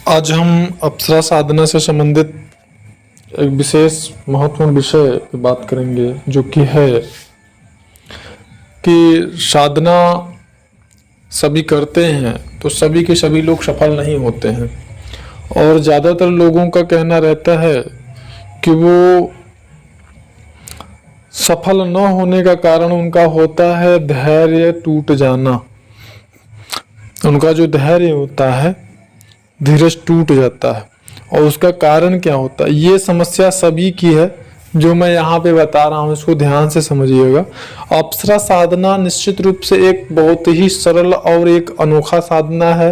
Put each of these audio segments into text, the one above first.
आज हम अप्सरा साधना से संबंधित एक विशेष महत्वपूर्ण विषय पे बात करेंगे, जो कि है कि साधना सभी करते हैं तो सभी के सभी लोग सफल नहीं होते हैं। और ज़्यादातर लोगों का कहना रहता है कि वो सफल न होने का कारण उनका होता है धैर्य टूट जाना। उनका जो धैर्य होता है, धीरज टूट जाता है। और उसका कारण क्या होता है, ये समस्या सभी की है जो मैं यहाँ पे बता रहा हूँ, इसको ध्यान से समझिएगा। अप्सरा साधना निश्चित रूप से एक बहुत ही सरल और एक अनोखा साधना है।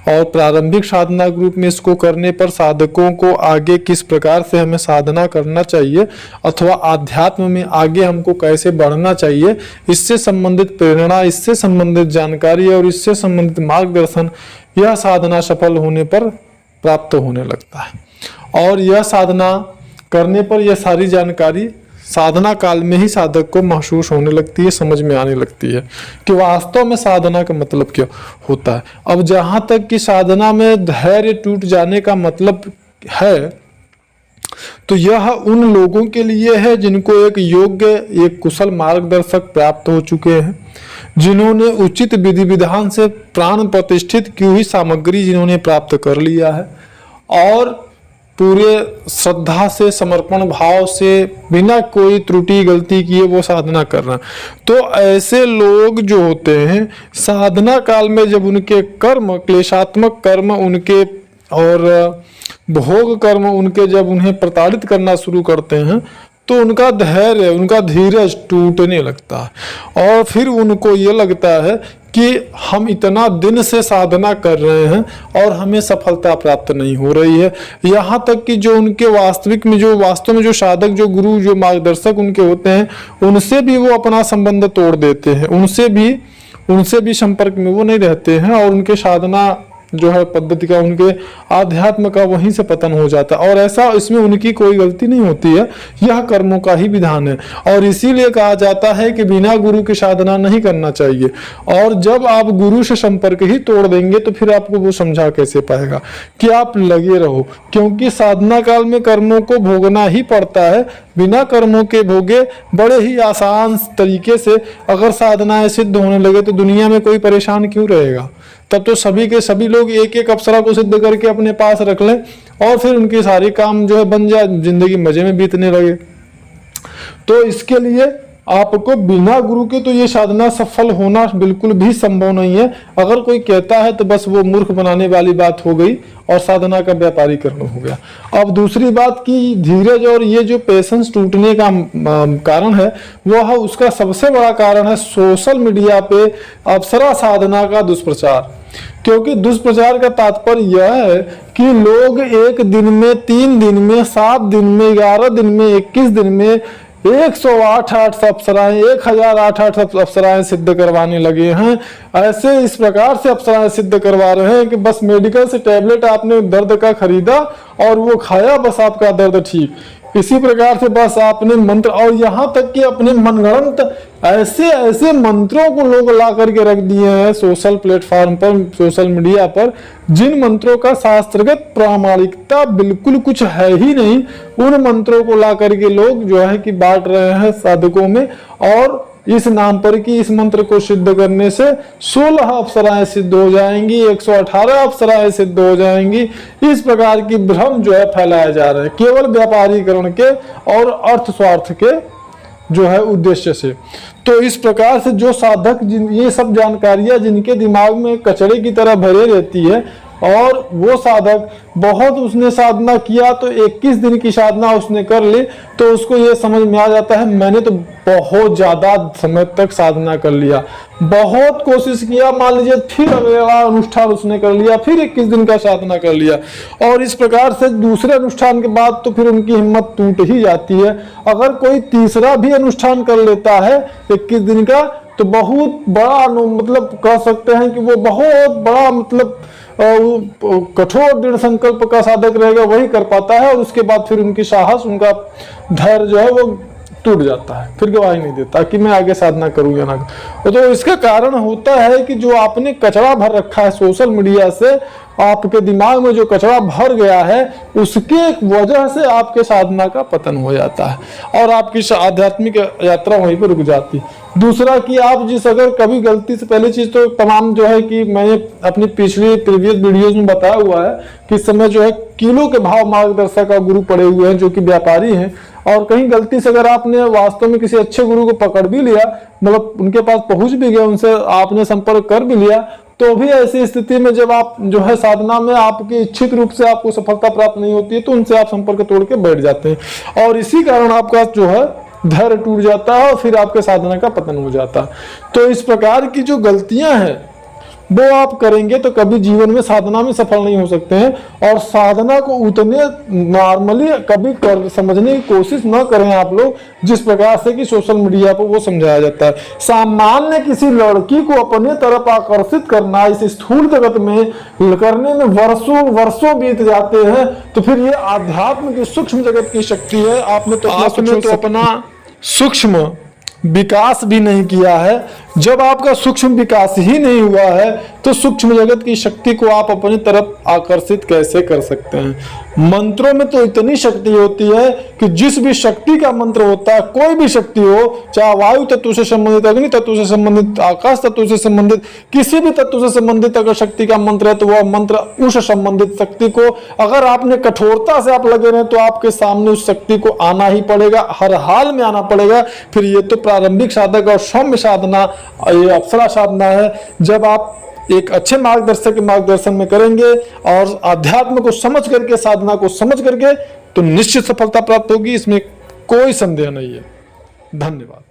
और प्रारंभिक साधना ग्रुप में इसको करने पर साधकों को आगे किस प्रकार से हमें साधना करना चाहिए अथवा आध्यात्म में आगे हमको कैसे बढ़ना चाहिए, इससे संबंधित प्रेरणा, इससे संबंधित जानकारी और इससे संबंधित मार्गदर्शन यह साधना सफल होने पर प्राप्त होने लगता है। और यह साधना करने पर यह सारी जानकारी साधना काल में ही साधक को महसूस होने लगती है, समझ में आने लगती है कि वास्तव में साधना का मतलब क्या होता है। अब जहाँ तक कि साधना में धैर्य टूट जाने का मतलब है, तो यह उन लोगों के लिए है जिनको एक योग्य, एक कुशल मार्गदर्शक प्राप्त हो चुके हैं, जिन्होंने उचित विधि विधान से प्राण प्रतिष्ठित की हुई सामग्री जिन्होंने प्राप्त कर लिया है और पूरे श्रद्धा से, समर्पण भाव से, बिना कोई त्रुटि गलती किए वो साधना कर रहे हैं। तो ऐसे लोग जो होते हैं साधना काल में, जब उनके कर्म, क्लेशात्मक कर्म उनके और भोग कर्म उनके जब उन्हें प्रताड़ित करना शुरू करते हैं, तो उनका धैर्य, उनका धीरज टूटने लगता है। और फिर उनको ये लगता है कि हम इतना दिन से साधना कर रहे हैं और हमें सफलता प्राप्त नहीं हो रही है। यहाँ तक कि जो उनके वास्तव में जो साधक, जो गुरु, जो मार्गदर्शक उनके होते हैं, उनसे भी वो अपना संबंध तोड़ देते हैं, उनसे भी संपर्क में वो नहीं रहते हैं और उनके साधना जो है पद्धति का, उनके आध्यात्म का वहीं से पतन हो जाता है। और ऐसा, इसमें उनकी कोई गलती नहीं होती है, यह कर्मों का ही विधान है। और इसीलिए कहा जाता है कि बिना गुरु की साधना नहीं करना चाहिए। और जब आप गुरु से संपर्क ही तोड़ देंगे तो फिर आपको वो समझा कैसे पाएगा कि आप लगे रहो, क्योंकि साधना काल में कर्मों को भोगना ही पड़ता है। बिना कर्मों के भोगे बड़े ही आसान तरीके से अगर साधनाएं सिद्ध होने लगे तो दुनिया में कोई परेशान क्यों रहेगा। तब तो सभी के सभी लोग एक एक अप्सरा को सिद्ध करके अपने पास रख लें और फिर उनके सारे काम जो है बन जाए, जिंदगी मजे में बीतने लगे। तो इसके लिए आपको बिना गुरु के तो ये साधना सफल होना बिल्कुल भी संभव नहीं है। अगर कोई कहता है तो बस वो मूर्ख बनाने वाली बात हो गई और साधना का व्यापारीकरण हो गया। अब दूसरी बात की धीरज और ये जो पेशेंस टूटने का कारण है, वह उसका सबसे बड़ा कारण है सोशल मीडिया पे अप्सरा साधना का दुष्प्रचार। क्योंकि दुष्प्रचार का तात्पर्य यह है कि लोग एक दिन में, 3 दिन में, 7 दिन में, 11 दिन में, 21 दिन में 108 अप्सराएं, 1008 अप्सराएं सिद्ध करवाने लगे हैं। ऐसे इस प्रकार से अप्सराएं सिद्ध करवा रहे हैं कि बस मेडिकल से टैबलेट आपने दर्द का खरीदा और वो खाया, बस आपका दर्द ठीक। इसी प्रकार से बस आपने मंत्र, और यहाँ तक कि अपने मनगढ़ंत ऐसे मंत्रों को लोग ला करके रख दिए हैं सोशल प्लेटफॉर्म पर, सोशल मीडिया पर, जिन मंत्रों का शास्त्रगत प्रामाणिकता बिल्कुल कुछ है ही नहीं। उन मंत्रों को ला करके लोग जो है कि बांट रहे हैं साधकों में, और इस नाम पर कि इस मंत्र को सिद्ध करने से 16 अप्सराएं सिद्ध हो जाएंगी, 118 अप्सराएं सिद्ध हो जाएंगी। इस प्रकार की भ्रम जो है फैलाए जा रहे हैं केवल व्यापारीकरण के और अर्थ स्वार्थ के जो है उद्देश्य से। तो इस प्रकार से जो साधक, ये सब जानकारियां जिनके दिमाग में कचरे की तरह भरे रहती है, और वो साधक बहुत उसने साधना किया तो 21 दिन की साधना उसने कर ली, तो उसको ये समझ में आ जाता है मैंने तो बहुत ज्यादा समय तक साधना कर लिया, बहुत कोशिश किया, मान लीजिए फिर अगला अनुष्ठान उसने कर लिया, फिर 21 दिन का साधना कर लिया, और इस प्रकार से दूसरे अनुष्ठान के बाद तो फिर उनकी हिम्मत टूट ही जाती है। अगर कोई तीसरा भी अनुष्ठान कर लेता है 21 दिन का, तो बहुत बड़ा, मतलब कह सकते हैं कि वो बहुत बड़ा, मतलब कठोर दृढ़ संकल्प का साधक रहेगा, वही कर पाता है। और उसके बाद फिर उनकी साहस, उनका धैर्य जो है वो टूट जाता है, फिर गवाही नहीं देता कि मैं आगे साधना करूं या ना। तो इसका कारण होता है कि जो आपने कचरा भर रखा है सोशल मीडिया से, आपके दिमाग में जो कचरा भर गया है उसके वजह से आपके साधना का पतन हो जाता है और आपकी आध्यात्मिक यात्रा वहीं पर रुक जाती है। दूसरा कि आप जिस अगर कभी गलती से, पहली चीज तो तमाम जो है कि मैंने अपनी पिछली प्रीवियस वीडियोस में बताया हुआ है कि इस समय जो है किलो के भाव मार्गदर्शक का गुरु पड़े हुए हैं जो कि व्यापारी हैं, और कहीं गलती से अगर आपने वास्तव में किसी अच्छे गुरु को पकड़ भी लिया, मतलब उनके पास पहुंच भी गए, उनसे आपने संपर्क कर भी लिया, तो भी ऐसी स्थिति में जब आप जो है साधना में आपकी इच्छित रूप से आपको सफलता प्राप्त नहीं होती है तो उनसे आप संपर्क तोड़ के बैठ जाते हैं और इसी कारण आपका जो है धैर्य टूट जाता है और फिर आपके साधना का पतन हो जाता है। तो इस प्रकार की जो गलतियां हैं वो आप करेंगे तो कभी जीवन में साधना में सफल नहीं हो सकते हैं। और साधना को उतने नॉर्मली कभी समझने की कोशिश न करें आप लोग जिस प्रकार से कि सोशल मीडिया पर वो समझाया जाता है। सामान्य किसी लड़की को अपने तरफ आकर्षित करना इस स्थूल जगत में करने में वर्षों बीत जाते हैं, तो फिर ये आध्यात्म की सूक्ष्म जगत की शक्ति है। आपने तो अपना सूक्ष्म विकास भी नहीं किया है। जब आपका सूक्ष्म विकास ही नहीं हुआ है तो सूक्ष्म जगत की शक्ति को आप अपनी तरफ आकर्षित कैसे कर सकते हैं। मंत्रों में तो इतनी शक्ति होती है कि जिस भी शक्ति का मंत्र होता है, कोई भी शक्ति हो, चाहे वायु तत्व से संबंधित, अग्नि तत्व से संबंधित, आकाश तत्व से संबंधित, किसी भी तत्व से संबंधित अगर शक्ति का मंत्र है तो वह मंत्र उस संबंधित शक्ति को अगर आपने कठोरता से आप लगे रहे तो आपके सामने उस शक्ति को आना ही पड़ेगा, हर हाल में आना पड़ेगा। फिर ये तो प्रारंभिक साधक और सौम्य साधना, ये अप्सरा साधना है। जब आप एक अच्छे मार्गदर्शक के मार्गदर्शन में करेंगे और आध्यात्म को समझ करके, साधना को समझ करके, तो निश्चित सफलता प्राप्त होगी, इसमें कोई संदेह नहीं है। धन्यवाद।